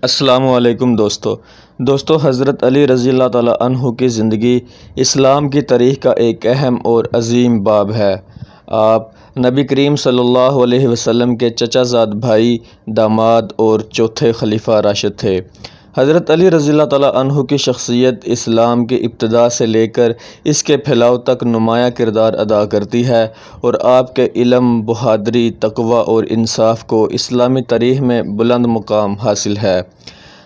السلام علیکم دوستو حضرت علی رضی اللہ تعالیٰ عنہ کی زندگی اسلام کی تاریخ کا ایک اہم اور عظیم باب ہے۔ آپ نبی کریم صلی اللہ علیہ وسلم کے چچا زاد بھائی، داماد اور چوتھے خلیفہ راشد تھے۔ حضرت علی رضی اللہ تعالیٰ عنہ کی شخصیت اسلام کی ابتدا سے لے کر اس کے پھیلاؤ تک نمایاں کردار ادا کرتی ہے اور آپ کے علم، بہادری، تقوی اور انصاف کو اسلامی تاریخ میں بلند مقام حاصل ہے۔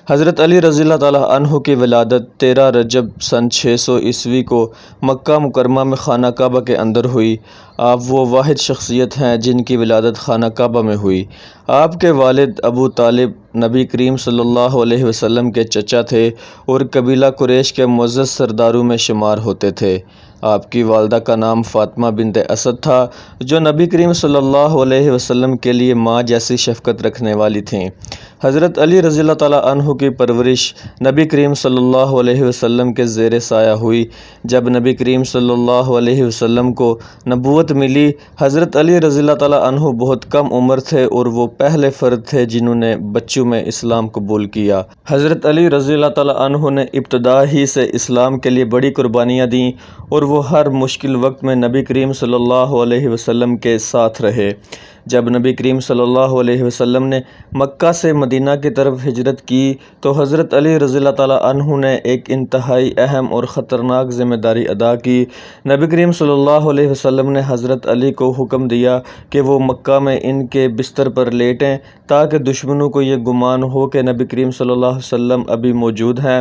حضرت علی رضی اللہ تعالیٰ عنہ کی ولادت 13 رجب سن 600 عیسوی کو مکہ مکرمہ میں خانہ کعبہ کے اندر ہوئی۔ آپ وہ واحد شخصیت ہیں جن کی ولادت خانہ کعبہ میں ہوئی۔ آپ کے والد ابو طالب نبی کریم صلی اللہ علیہ وسلم کے چچا تھے اور قبیلہ قریش کے معزز سرداروں میں شمار ہوتے تھے۔ آپ کی والدہ کا نام فاطمہ بنت اسد تھا، جو نبی کریم صلی اللہ علیہ وسلم کے لیے ماں جیسی شفقت رکھنے والی تھیں۔ حضرت علی رضی اللہ تعالیٰ عنہ کی پرورش نبی کریم صلی اللہ علیہ وسلم کے زیر سایہ ہوئی۔ جب نبی کریم صلی اللہ علیہ وسلم کو نبوت ملی، حضرت علی رضی اللہ تعالیٰ عنہ بہت کم عمر تھے اور وہ پہلے فرد تھے جنہوں نے بچوں میں اسلام قبول کیا۔ حضرت علی رضی اللہ تعالیٰ عنہ نے ابتدا ہی سے اسلام کے لیے بڑی قربانیاں دیں اور وہ ہر مشکل وقت میں نبی کریم صلی اللہ علیہ وسلم کے ساتھ رہے۔ جب نبی کریم صلی اللہ علیہ وسلم نے مکہ سے مدینہ کی طرف ہجرت کی تو حضرت علی رضی اللہ تعالیٰ عنہ نے ایک انتہائی اہم اور خطرناک ذمہ داری ادا کی۔ نبی کریم صلی اللہ علیہ وسلم نے حضرت علی کو حکم دیا کہ وہ مکہ میں ان کے بستر پر لیٹیں تاکہ دشمنوں کو یہ گمان ہو کہ نبی کریم صلی اللہ علیہ وسلم ابھی موجود ہیں۔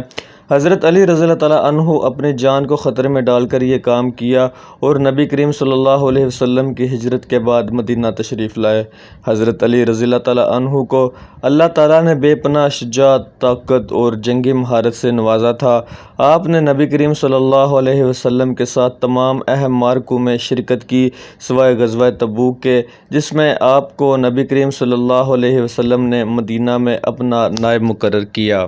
حضرت علی رضی اللہ تعالیٰ عنہ اپنی جان کو خطرے میں ڈال کر یہ کام کیا اور نبی کریم صلی اللہ علیہ وسلم کی ہجرت کے بعد مدینہ تشریف لائے۔ حضرت علی رضی اللہ تعالیٰ عنہ کو اللہ تعالیٰ نے بے پناہ شجاعت، طاقت اور جنگی مہارت سے نوازا تھا۔ آپ نے نبی کریم صلی اللہ علیہ وسلم کے ساتھ تمام اہم معرکوں میں شرکت کی سوائے غزوہ تبوک کے، جس میں آپ کو نبی کریم صلی اللہ علیہ وسلم نے مدینہ میں اپنا نائب مقرر کیا۔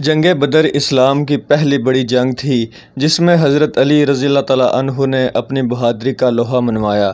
جنگ بدر اسلام کی پہلی بڑی جنگ تھی جس میں حضرت علی رضی اللہ تعالیٰ عنہ نے اپنی بہادری کا لوہا منوایا۔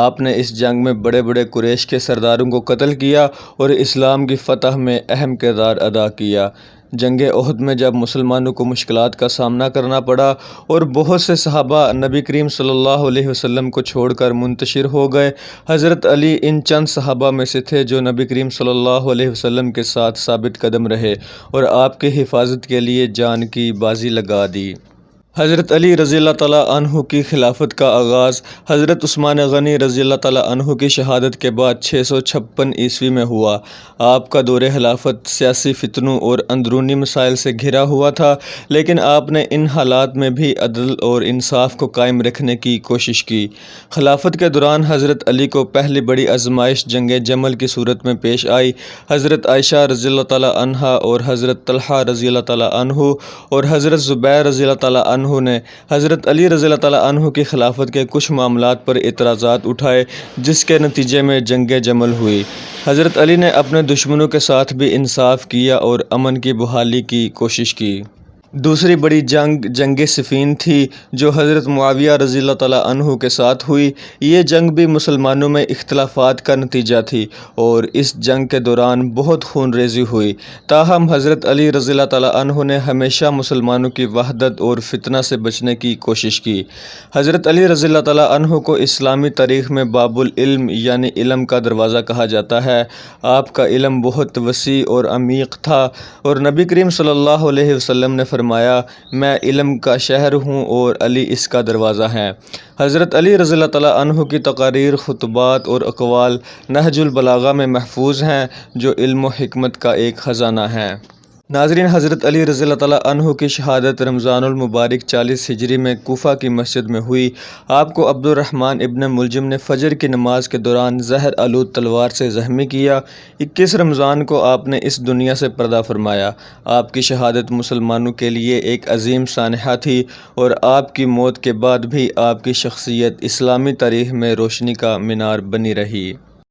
آپ نے اس جنگ میں بڑے بڑے قریش کے سرداروں کو قتل کیا اور اسلام کی فتح میں اہم کردار ادا کیا۔ جنگ احد میں جب مسلمانوں کو مشکلات کا سامنا کرنا پڑا اور بہت سے صحابہ نبی کریم صلی اللہ علیہ وسلم کو چھوڑ کر منتشر ہو گئے، حضرت علی ان چند صحابہ میں سے تھے جو نبی کریم صلی اللہ علیہ وسلم کے ساتھ ثابت قدم رہے اور آپ کی حفاظت کے لیے جان کی بازی لگا دی۔ حضرت علی رضی اللہ تعالیٰ عنہ کی خلافت کا آغاز حضرت عثمان غنی رضی اللہ تعالیٰ عنہ کی شہادت کے بعد 656 عیسوی میں ہوا۔ آپ کا دور خلافت سیاسی فتنوں اور اندرونی مسائل سے گھرا ہوا تھا، لیکن آپ نے ان حالات میں بھی عدل اور انصاف کو قائم رکھنے کی کوشش کی۔ خلافت کے دوران حضرت علی کو پہلی بڑی آزمائش جنگ جمل کی صورت میں پیش آئی۔ حضرت عائشہ رضی اللہ تعالیٰ عنہا اور حضرت طلحہ رضی اللہ تعالیٰ عنہ اور حضرت زبیر رضی اللہ تعالیٰ عنہ نے حضرت علی رضی اللہ تعالیٰ عنہ کی خلافت کے کچھ معاملات پر اعتراضات اٹھائے، جس کے نتیجے میں جنگ جمل ہوئی۔ حضرت علی نے اپنے دشمنوں کے ساتھ بھی انصاف کیا اور امن کی بحالی کی کوشش کی۔ دوسری بڑی جنگ جنگ صفین تھی جو حضرت معاویہ رضی اللہ تعالیٰ عنہ کے ساتھ ہوئی۔ یہ جنگ بھی مسلمانوں میں اختلافات کا نتیجہ تھی اور اس جنگ کے دوران بہت خون ریزی ہوئی، تاہم حضرت علی رضی اللہ تعالیٰ عنہ نے ہمیشہ مسلمانوں کی وحدت اور فتنہ سے بچنے کی کوشش کی۔ حضرت علی رضی اللہ تعالیٰ عنہ کو اسلامی تاریخ میں باب العلم یعنی علم کا دروازہ کہا جاتا ہے۔ آپ کا علم بہت وسیع اور عمیق تھا اور نبی کریم صلی اللہ علیہ وسلم نے فرمایا، میں علم کا شہر ہوں اور علی اس کا دروازہ ہے۔ حضرت علی رضی اللہ تعالیٰ عنہ کی تقاریر، خطبات اور اقوال نہج البلاغہ میں محفوظ ہیں جو علم و حکمت کا ایک خزانہ ہیں۔ ناظرین، حضرت علی رضی اللہ تعالیٰ عنہ کی شہادت رمضان المبارک 40 ہجری میں کوفہ کی مسجد میں ہوئی۔ آپ کو عبد الرحمن ابن ملجم نے فجر کی نماز کے دوران زہر آلود تلوار سے زخمی کیا۔ 21 رمضان کو آپ نے اس دنیا سے پردہ فرمایا۔ آپ کی شہادت مسلمانوں کے لیے ایک عظیم سانحہ تھی اور آپ کی موت کے بعد بھی آپ کی شخصیت اسلامی تاریخ میں روشنی کا مینار بنی رہی۔